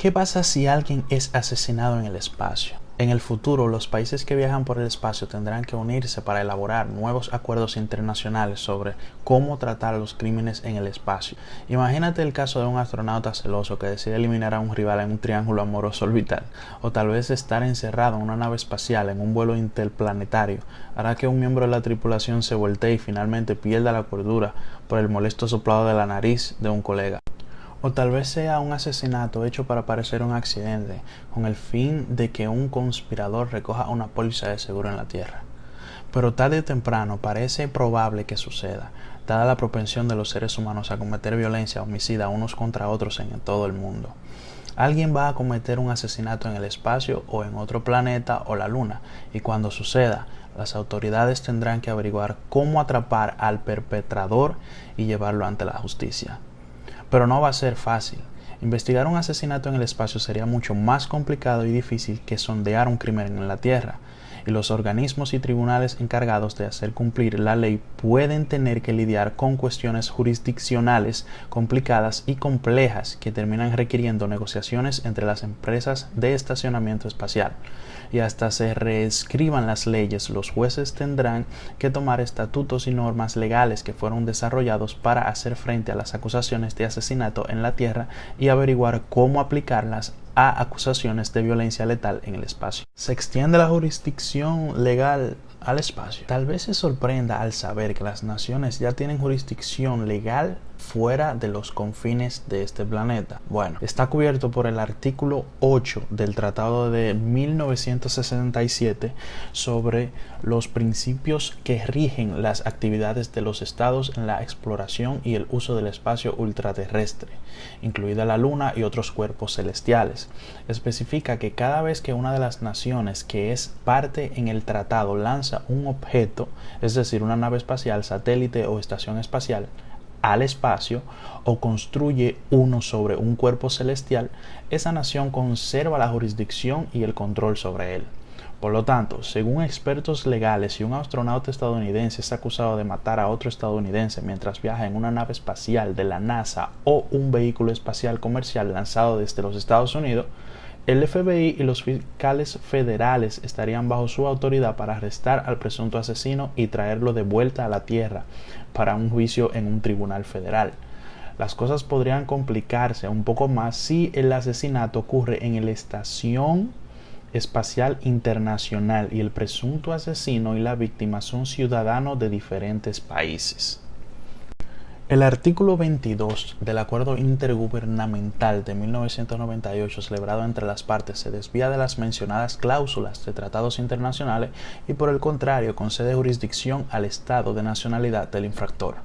¿Qué pasa si alguien es asesinado en el espacio? En el futuro, los países que viajan por el espacio tendrán que unirse para elaborar nuevos acuerdos internacionales sobre cómo tratar los crímenes en el espacio. Imagínate el caso de un astronauta celoso que decide eliminar a un rival en un triángulo amoroso orbital, o tal vez estar encerrado en una nave espacial en un vuelo interplanetario hará que un miembro de la tripulación se voltee y finalmente pierda la cordura por el molesto soplado de la nariz de un colega. O tal vez sea un asesinato hecho para parecer un accidente, con el fin de que un conspirador recoja una póliza de seguro en la Tierra. Pero tarde o temprano parece probable que suceda, dada la propensión de los seres humanos a cometer violencia homicida unos contra otros en todo el mundo. Alguien va a cometer un asesinato en el espacio o en otro planeta o la Luna, y cuando suceda, las autoridades tendrán que averiguar cómo atrapar al perpetrador y llevarlo ante la justicia. Pero no va a ser fácil. Investigar un asesinato en el espacio sería mucho más complicado y difícil que sondear un crimen en la Tierra, y los organismos y tribunales encargados de hacer cumplir la ley pueden tener que lidiar con cuestiones jurisdiccionales complicadas y complejas que terminan requiriendo negociaciones entre las empresas de estacionamiento espacial. Y hasta se reescriban las leyes, los jueces tendrán que tomar estatutos y normas legales que fueron desarrollados para hacer frente a las acusaciones de asesinato en la Tierra y averiguar cómo aplicarlas a acusaciones de violencia letal en el espacio. ¿Se extiende la jurisdicción legal al espacio? Tal vez se sorprenda al saber que las naciones ya tienen jurisdicción legal fuera de los confines de este planeta. Bueno, está cubierto por el artículo 8 del Tratado de 1967 sobre los principios que rigen las actividades de los estados en la exploración y el uso del espacio ultraterrestre, incluida la Luna y otros cuerpos celestiales. Especifica que cada vez que una de las naciones que es parte en el tratado lanza un objeto, es decir, una nave espacial, satélite o estación espacial, al espacio o construye uno sobre un cuerpo celestial, esa nación conserva la jurisdicción y el control sobre él. Por lo tanto, según expertos legales, si un astronauta estadounidense es acusado de matar a otro estadounidense mientras viaja en una nave espacial de la NASA o un vehículo espacial comercial lanzado desde los Estados Unidos, el FBI y los fiscales federales estarían bajo su autoridad para arrestar al presunto asesino y traerlo de vuelta a la Tierra para un juicio en un tribunal federal. Las cosas podrían complicarse un poco más si el asesinato ocurre en la Estación Espacial Internacional y el presunto asesino y la víctima son ciudadanos de diferentes países. El artículo 22 del Acuerdo Intergubernamental de 1998 celebrado entre las partes se desvía de las mencionadas cláusulas de tratados internacionales y por el contrario concede jurisdicción al estado de nacionalidad del infractor.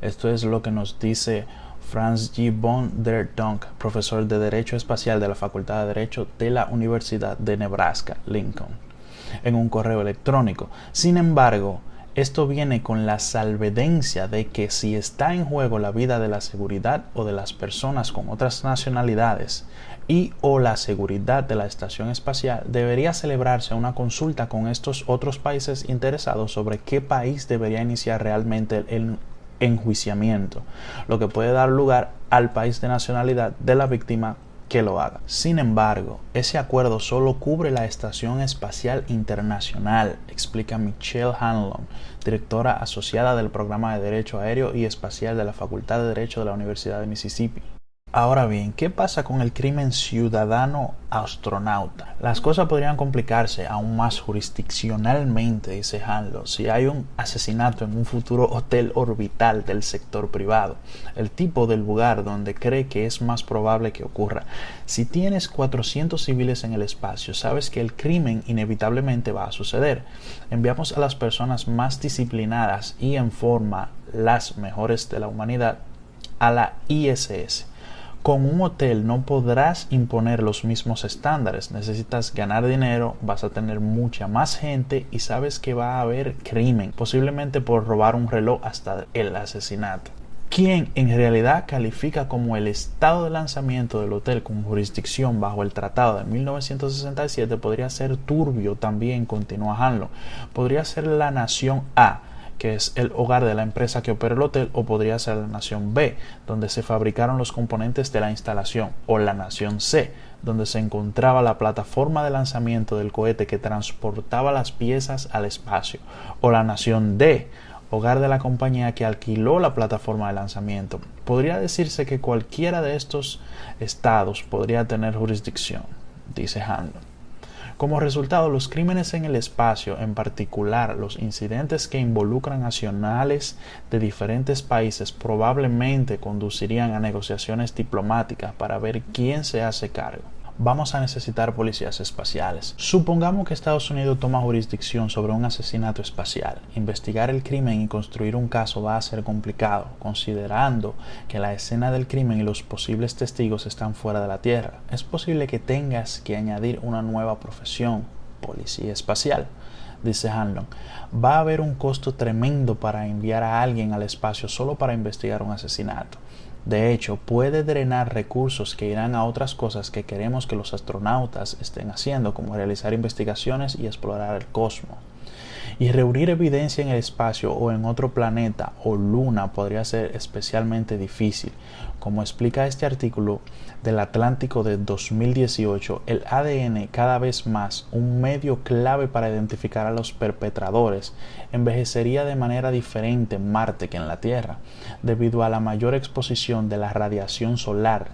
Esto es lo que nos dice Franz G. von der Donck, profesor de Derecho Espacial de la Facultad de Derecho de la Universidad de Nebraska, Lincoln, en un correo electrónico. Sin embargo, esto viene con la salvedencia de que si está en juego la vida de la seguridad o de las personas con otras nacionalidades y o la seguridad de la estación espacial, debería celebrarse una consulta con estos otros países interesados sobre qué país debería iniciar realmente el enjuiciamiento, lo que puede dar lugar al país de nacionalidad de la víctima que lo haga. Sin embargo, ese acuerdo solo cubre la Estación Espacial Internacional, explica Michelle Hanlon, directora asociada del Programa de Derecho Aéreo y Espacial de la Facultad de Derecho de la Universidad de Mississippi. Ahora bien, ¿qué pasa con el crimen ciudadano astronauta? Las cosas podrían complicarse aún más jurisdiccionalmente, dice Hanlon, si hay un asesinato en un futuro hotel orbital del sector privado, el tipo del lugar donde cree que es más probable que ocurra. Si tienes 400 civiles en el espacio, sabes que el crimen inevitablemente va a suceder. Enviamos a las personas más disciplinadas y en forma las mejores de la humanidad a la ISS. Con un hotel no podrás imponer los mismos estándares, necesitas ganar dinero, vas a tener mucha más gente y sabes que va a haber crimen, posiblemente por robar un reloj hasta el asesinato. Quien en realidad califica como el estado de lanzamiento del hotel con jurisdicción bajo el tratado de 1967 podría ser turbio también, continúa Hanlon. Podría ser la nación A, que es el hogar de la empresa que opera el hotel, o podría ser la nación B, donde se fabricaron los componentes de la instalación, o la nación C, donde se encontraba la plataforma de lanzamiento del cohete que transportaba las piezas al espacio, o la nación D, hogar de la compañía que alquiló la plataforma de lanzamiento. Podría decirse que cualquiera de estos estados podría tener jurisdicción, dice Handlon. Como resultado, los crímenes en el espacio, en particular los incidentes que involucran nacionales de diferentes países, probablemente conducirían a negociaciones diplomáticas para ver quién se hace cargo. Vamos a necesitar policías espaciales. Supongamos que Estados Unidos toma jurisdicción sobre un asesinato espacial. Investigar el crimen y construir un caso va a ser complicado, considerando que la escena del crimen y los posibles testigos están fuera de la Tierra. Es posible que tengas que añadir una nueva profesión, policía espacial, dice Handlon. Va a haber un costo tremendo para enviar a alguien al espacio solo para investigar un asesinato. De hecho, puede drenar recursos que irán a otras cosas que queremos que los astronautas estén haciendo, como realizar investigaciones y explorar el cosmos. Y reunir evidencia en el espacio o en otro planeta o luna podría ser especialmente difícil. Como explica este artículo del Atlántico de 2018, el ADN, cada vez más un medio clave para identificar a los perpetradores, envejecería de manera diferente en Marte que en la Tierra, debido a la mayor exposición de la radiación solar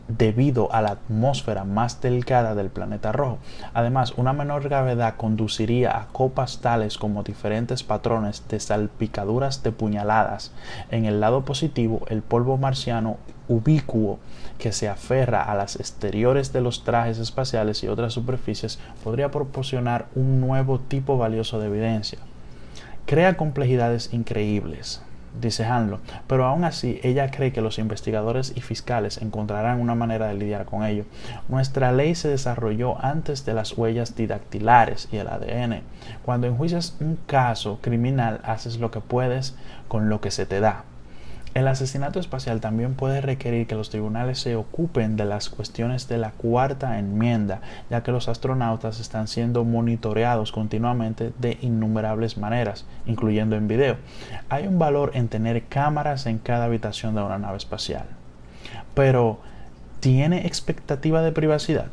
debido a la atmósfera más delicada del planeta rojo. Además, una menor gravedad conduciría a copas tales como diferentes patrones de salpicaduras de puñaladas. En el lado positivo, el polvo marciano ubicuo que se aferra a las exteriores de los trajes espaciales y otras superficies podría proporcionar un nuevo tipo valioso de evidencia. Crea complejidades increíbles, dice Handlon, pero aún así ella cree que los investigadores y fiscales encontrarán una manera de lidiar con ello. Nuestra ley se desarrolló antes de las huellas didactilares y el ADN. Cuando enjuicias un caso criminal, haces lo que puedes con lo que se te da. El asesinato espacial también puede requerir que los tribunales se ocupen de las cuestiones de la cuarta enmienda, ya que los astronautas están siendo monitoreados continuamente de innumerables maneras, incluyendo en video. Hay un valor en tener cámaras en cada habitación de una nave espacial. Pero, ¿tiene expectativa de privacidad?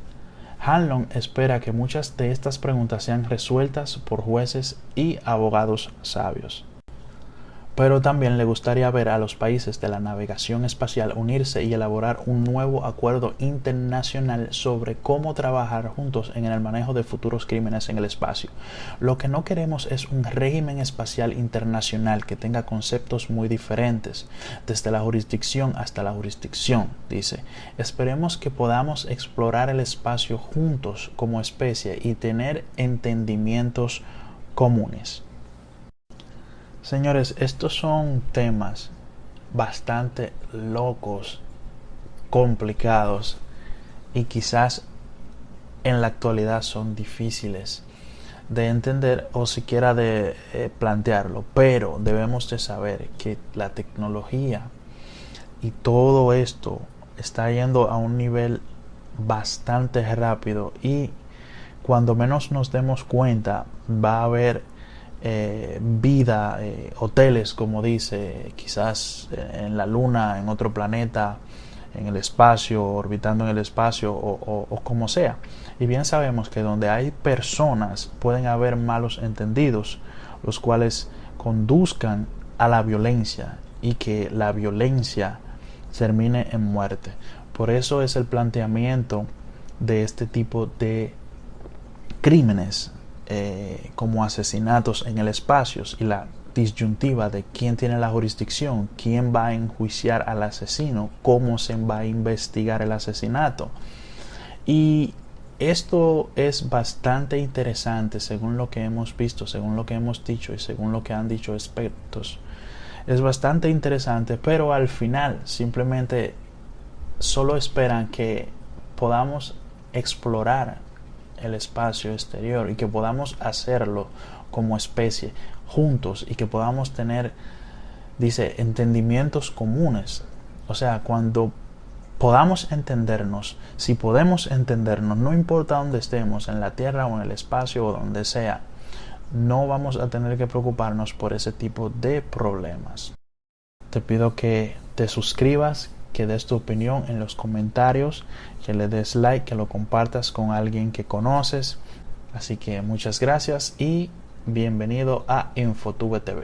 Handlon espera que muchas de estas preguntas sean resueltas por jueces y abogados sabios. Pero también le gustaría ver a los países de la navegación espacial unirse y elaborar un nuevo acuerdo internacional sobre cómo trabajar juntos en el manejo de futuros crímenes en el espacio. Lo que no queremos es un régimen espacial internacional que tenga conceptos muy diferentes, desde la jurisdicción hasta la jurisdicción, dice. Esperemos que podamos explorar el espacio juntos como especie y tener entendimientos comunes. Señores, estos son temas bastante locos, complicados y quizás en la actualidad son difíciles de entender o siquiera de plantearlo, pero debemos de saber que la tecnología y todo esto está yendo a un nivel bastante rápido y cuando menos nos demos cuenta va a haber vida, hoteles como dice, quizás en la luna, en otro planeta, en el espacio, orbitando en el espacio o como sea. Y bien sabemos que donde hay personas pueden haber malos entendidos, los cuales conduzcan a la violencia y que la violencia termine en muerte. Por eso es el planteamiento de este tipo de crímenes como asesinatos en el espacio y la disyuntiva de quién tiene la jurisdicción, quién va a enjuiciar al asesino, cómo se va a investigar el asesinato. Y esto es bastante interesante según lo que hemos visto, según lo que hemos dicho y según lo que han dicho expertos. Es bastante interesante, pero al final simplemente solo esperan que podamos explorar el espacio exterior y que podamos hacerlo como especie juntos y que podamos tener, dice, entendimientos comunes. O sea, cuando podamos entendernos, si podemos entendernos, no importa dónde estemos, en la Tierra o en el espacio o donde sea, no vamos a tener que preocuparnos por ese tipo de problemas. Te pido que te suscribas, que que des tu opinión en los comentarios, que le des like, que lo compartas con alguien que conoces. Así que muchas gracias y bienvenido a InfoTube TV.